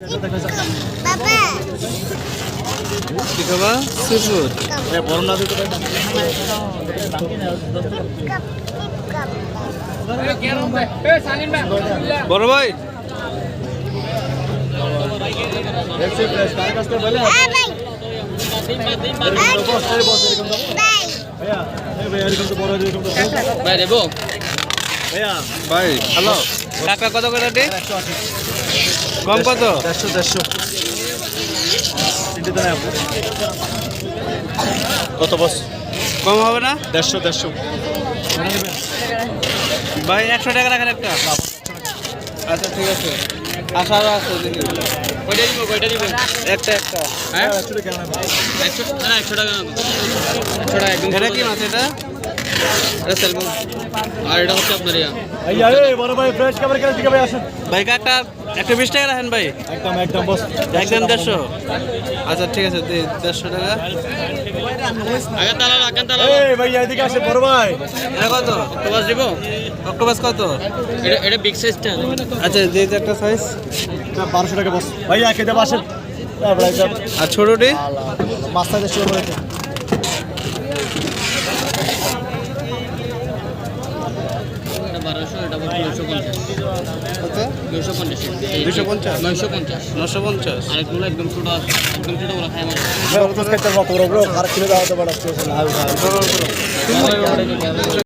কি খাবা? সিফুড। বড় ভাই ভাই হ্যালো কাকা কত করে কম কত? 150 কত বস? কম হবে না? 150 ভাই 100 টাকা রাখেন একটা। আচ্ছা ঠিক আছে, আশারও আছে দেখি কয়টা দিব একটা হ্যাঁ 100 টাকা না 100 টাকা না 100 টাকা এটা কি মাছ? এটা সেলমন আর এটা হচ্ছে আপনার বড় ভাই ফ্রেশ খাবার কেন দিকে ভাই আসেন ভাই কাটা একটা 20 টাকা রাখেন ভাই। একদম বস একদম 150। আচ্ছা ঠিক আছে 150 টাকা আগে তালা এই ভাই এদিকে আসেন বড় ভাই। এটা কত? অক্টোপাস দিব? অক্টোপাস কত? এটা বিগ সাইজটা। আচ্ছা যে একটা সাইজ 1200 টাকা বস ভাই একে দেব আসেন। আর ছোটটি মাছটা দেশে বলে কত? 250 950 আরেকগুলো একদম ছোট আছে, একদম ছোট গুলো খায় খারাপ ছিল দাও তো বড়